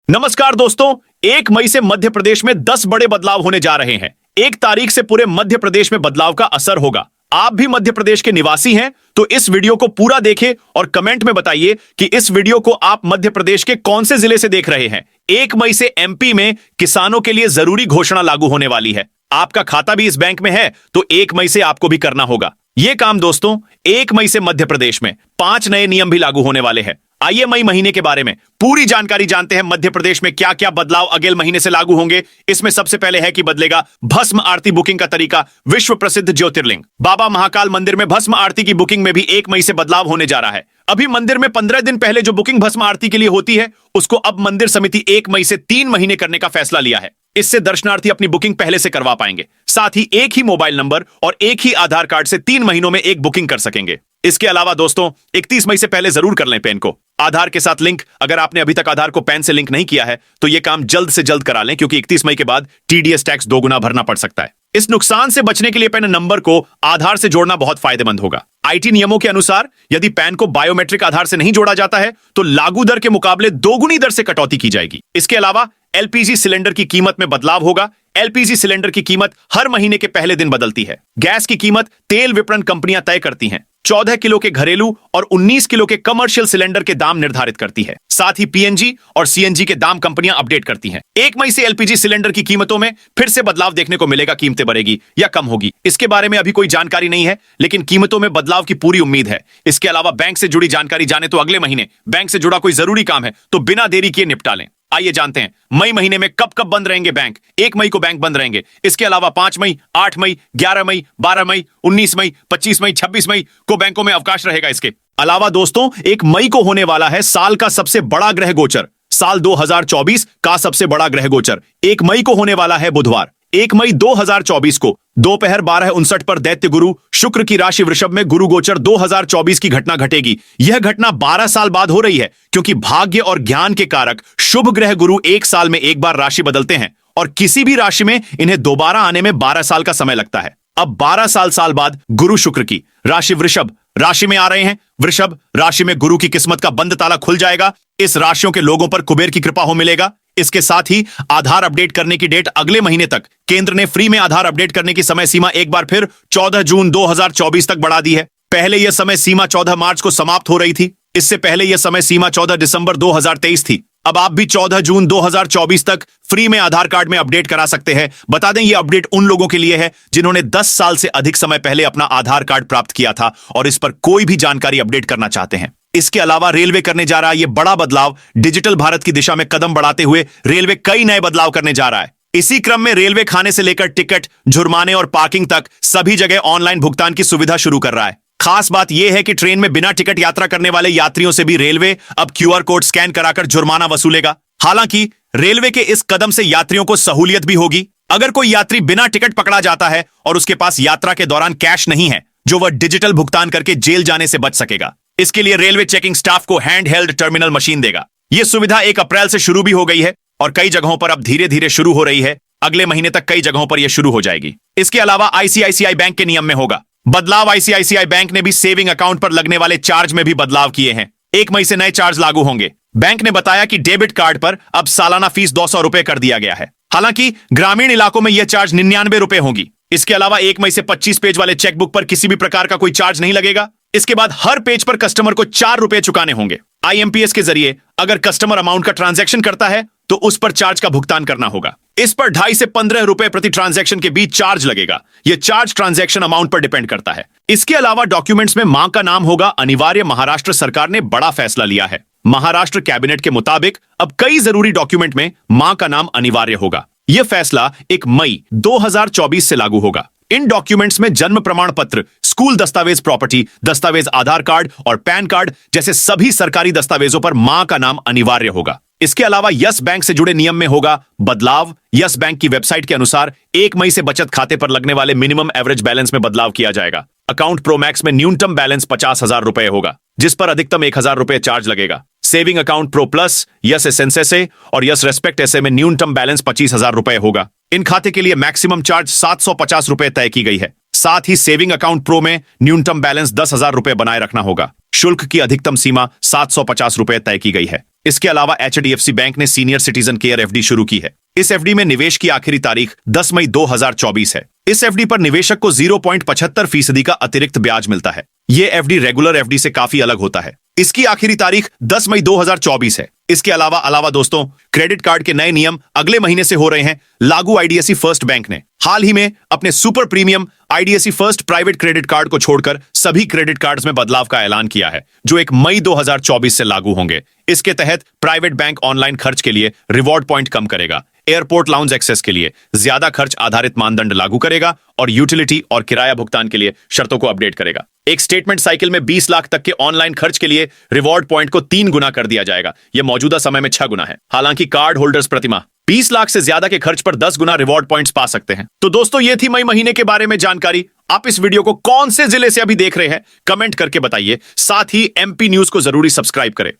नमस्कार दोस्तों, 1 मई से मध्य प्रदेश में 10 बड़े बदलाव होने जा रहे हैं। 1 तारीख से पूरे मध्य प्रदेश में बदलाव का असर होगा। आप भी मध्य प्रदेश के निवासी हैं तो इस वीडियो को पूरा देखें और कमेंट में बताइए कि इस वीडियो को आप मध्य प्रदेश के कौन से जिले से देख रहे हैं। 1 मई से एमपी में किसानों के लिए जरूरी घोषणा लागू होने वाली है। आपका खाता भी इस बैंक में है तो 1 मई से आपको भी करना होगा यह काम। दोस्तों, 1 मई से मध्य प्रदेश में 5 नए नियम भी लागू होने वाले हैं। आइए मई महीने के बारे में पूरी जानकारी जानते हैं। मध्य प्रदेश में क्या क्या बदलाव अगले महीने से लागू होंगे। इसमें सबसे पहले है कि बदलेगा भस्म आरती बुकिंग का तरीका। विश्व प्रसिद्ध ज्योतिर्लिंग बाबा महाकाल मंदिर में भस्म आरती की बुकिंग में भी 1 मई से बदलाव होने जा रहा है। अभी मंदिर में 15 दिन पहले जो बुकिंग भस्म आरती के लिए होती है उसको अब मंदिर समिति 1 मई से 3 महीने करने का फैसला लिया है। इससे दर्शनार्थी अपनी बुकिंग पहले से करवा पाएंगे। साथ ही एक ही मोबाइल नंबर और एक ही आधार कार्ड से 3 महीनों में एक बुकिंग कर सकेंगे। इसके अलावा दोस्तों, 31 मई से पहले जरूर कर लें पैन को आधार के साथ लिंक। अगर आपने अभी तक आधार को पैन से लिंक नहीं किया है तो यह काम जल्द से जल्द करा लें, क्योंकि 31 मई के बाद टीडीएस टैक्स 2 गुना भरना पड़ सकता है। इस नुकसान से बचने के लिए पैन नंबर को आधार से जोड़ना बहुत फायदेमंद होगा। आईटी नियमों के अनुसार यदि पैन को बायोमेट्रिक आधार से नहीं जोड़ा जाता है तो लागू दर के मुकाबले 2 गुनी दर से कटौती की जाएगी। इसके अलावा एलपीजी सिलेंडर की कीमत में बदलाव होगा। एलपीजी सिलेंडर की कीमत हर महीने के पहले दिन बदलती है। गैस की कीमत तेल विपणन कंपनियां तय करती हैं। 14 किलो के घरेलू और 19 किलो के कमर्शियल सिलेंडर के दाम निर्धारित करती है। साथ ही पीएनजी और सीएनजी के दाम कंपनियां अपडेट करती हैं। 1 मई से एलपीजी सिलेंडर की कीमतों में फिर से बदलाव देखने को मिलेगा। कीमतें बढ़ेगी या कम होगी इसके बारे में अभी कोई जानकारी नहीं है, लेकिन कीमतों में बदलाव की पूरी उम्मीद है। इसके अलावा बैंक से जुड़ी जानकारी जाने तो अगले महीने बैंक से जुड़ा कोई जरूरी काम है तो बिना देरी किए निपटा लें। आइए जानते हैं मई महीने में कब कब बंद रहेंगे बैंक। 1 मई को बैंक बंद रहेंगे। इसके अलावा 5 मई, 8 मई, 11 मई, 12 मई, 19 मई, 25 मई, 26 मई को बैंकों में अवकाश रहेगा। इसके अलावा दोस्तों, 1 मई को होने वाला है साल का सबसे बड़ा ग्रह गोचर। साल 2024 का सबसे बड़ा ग्रह गोचर 1 मई को होने वाला है बुधवार। 1 मई 2024 को दोपहर 12:59 पर दैत्य गुरु शुक्र की राशि वृषभ में गुरु गोचर 2024 की घटना घटेगी। यह घटना 12 साल बाद हो रही है, क्योंकि भाग्य और ज्ञान के कारक शुभ ग्रह गुरु 1 साल में एक बार राशि बदलते हैं और किसी भी राशि में इन्हें दोबारा आने में 12 साल का समय लगता है। अब 12 साल बाद गुरु शुक्र की राशि वृषभ राशि में आ रहे हैं। वृषभ राशि में गुरु की किस्मत का बंद ताला खुल जाएगा। इस राशियों के लोगों पर कुबेर की कृपा हो मिलेगा। इसके साथ ही आधार अपडेट करने की डेट अगले महीने तक केंद्र ने फ्री में आधार अपडेट करने की समय सीमा एक बार फिर 14 जून 2024 तक बढ़ा दी है। पहले यह समय सीमा 14 मार्च को समाप्त हो रही थी। इससे पहले यह समय सीमा 14 दिसंबर 2023 थी। अब आप भी 14 जून 2024 तक फ्री में आधार कार्ड में अपडेट करा सकते हैं। बता दें, यह अपडेट उन लोगों के लिए है जिन्होंने 10 साल से अधिक समय पहले अपना आधार कार्ड प्राप्त किया था और इस पर कोई भी जानकारी अपडेट करना चाहते हैं। इसके अलावा रेलवे करने जा रहा है यह बड़ा बदलाव। डिजिटल भारत की दिशा में कदम बढ़ाते हुए रेलवे कई नए बदलाव करने जा रहा है। इसी क्रम में रेलवे खाने से लेकर टिकट, जुर्माने और पार्किंग तक सभी जगह ऑनलाइन भुगतान की सुविधा शुरू कर रहा है। खास बात यह है कि ट्रेन में बिना टिकट यात्रा करने वाले यात्रियों से भी रेलवे अब क्यूआर कोड स्कैन कराकर जुर्माना वसूलेगा। हालांकि रेलवे के इस कदम से यात्रियों को सहूलियत भी होगी। अगर कोई यात्री बिना टिकट पकड़ा जाता है और उसके पास यात्रा के दौरान कैश नहीं है, जो वह डिजिटल भुगतान करके जेल जाने से बच सकेगा। इसके लिए रेलवे चेकिंग स्टाफ को हैंड हेल्ड टर्मिनल मशीन देगा। यह सुविधा 1 अप्रैल से शुरू भी हो गई है और कई जगहों पर अब धीरे धीरे शुरू हो रही है। अगले महीने तक कई जगहों पर यह शुरू हो जाएगी। इसके अलावा आईसीआईसीआई बैंक के नियम में होगा बदलाव। आईसीआईसीआई बैंक ने भी सेविंग अकाउंट पर लगने वाले चार्ज में भी बदलाव किए हैं। 1 मई से नए चार्ज लागू होंगे। बैंक ने बताया कि डेबिट कार्ड पर अब सालाना फीस 200 रुपए कर दिया गया है। हालांकि ग्रामीण इलाकों में यह चार्ज 99 रुपए होगी। इसके अलावा 1 मई से 25 पेज वाले चेकबुक पर किसी भी प्रकार का कोई चार्ज नहीं लगेगा। इसके बाद हर पेज पर कस्टमर को 4 रुपए चुकाने होंगे। आईएमपीएस के जरिए अगर कस्टमर अमाउंट का ट्रांजैक्शन करता है तो उस पर चार्ज का भुगतान करना होगा। इस पर 2.5 से 15 रुपए प्रति ट्रांजैक्शन के बीच चार्ज लगेगा। यह चार्ज ट्रांजैक्शन अमाउंट पर डिपेंड करता है। इसके अलावा डॉक्यूमेंट्स में मां का नाम होगा अनिवार्य। महाराष्ट्र सरकार ने बड़ा फैसला लिया है। महाराष्ट्र कैबिनेट के मुताबिक अब कई जरूरी डॉक्यूमेंट में मां का नाम अनिवार्य होगा। यह फैसला 1 मई 2024 से लागू होगा। इन डॉक्यूमेंट्स में जन्म प्रमाण पत्र, स्कूल दस्तावेज, प्रॉपर्टी दस्तावेज, आधार कार्ड और पैन कार्ड जैसे सभी सरकारी दस्तावेजों पर मां का नाम अनिवार्य होगा। इसके अलावा यस बैंक से जुड़े नियम में होगा बदलाव। यस बैंक की वेबसाइट के अनुसार 1 मई से बचत खाते पर लगने वाले मिनिमम एवरेज बैलेंस में बदलाव किया जाएगा। अकाउंट प्रो मैक्स में न्यूनतम बैलेंस 50,000 रुपए होगा, जिस पर अधिकतम 1,000 रुपए चार्ज लगेगा। Saving account pro plus, Yes Essence SA और यस रेस्पेक्ट एसए में न्यूनतम बैलेंस 25,000 रुपए होगा। इन खाते के लिए मैक्सिमम चार्ज 750 रुपए तय की गई है। साथ ही सेविंग अकाउंट प्रो में न्यूनतम बैलेंस 10,000 रुपए बनाए रखना होगा। शुल्क की अधिकतम सीमा 750 रुपए तय की गई है। इसके अलावा एचडीएफसी बैंक ने सीनियर सिटीजन केयर एफडी शुरू की है। इस एफडी में निवेश की आखिरी तारीख 10 मई 2024 है। इस एफडी पर निवेशक को 0.75% का अतिरिक्त ब्याज मिलता है। यह एफडी रेगुलर एफडी से काफी अलग होता है। इसकी आखिरी तारीख 10 मई 2024 है। इसके अलावा दोस्तों, क्रेडिट कार्ड के नए नियम अगले महीने से हो रहे हैं लागू। आईडीएफसी फर्स्ट बैंक ने हाल ही में अपने super premium IDFC first private credit card को छोड़कर सभी क्रेडिट कार्ड्स में बदलाव का ऐलान किया है, जो 1 मई 2024 से लागू होंगे। इसके तहत प्राइवेट बैंक ऑनलाइन खर्च के लिए रिवॉर्ड पॉइंट कम करेगा, एयरपोर्ट लाउंज एक्सेस के लिए ज्यादा खर्च आधारित मानदंड लागू करेगा और यूटिलिटी और किराया भुगतान के लिए शर्तों को अपडेट करेगा। एक स्टेटमेंट साइकिल में 20 लाख तक के ऑनलाइन खर्च के लिए रिवॉर्ड पॉइंट को 3 गुना कर दिया जाएगा। यह मौजूदा समय में 6 गुना है। हालांकि कार्ड होल्डर्स प्रतिमाह 20 लाख से ज्यादा के खर्च पर 10 गुना रिवॉर्ड पॉइंट्स पा सकते हैं। तो दोस्तों, ये थी मई महीने के बारे में जानकारी। आप इस वीडियो को कौन से जिले से अभी देख रहे हैं, कमेंट करके बताइए। साथ ही एमपी न्यूज को जरूरी सब्सक्राइब करें।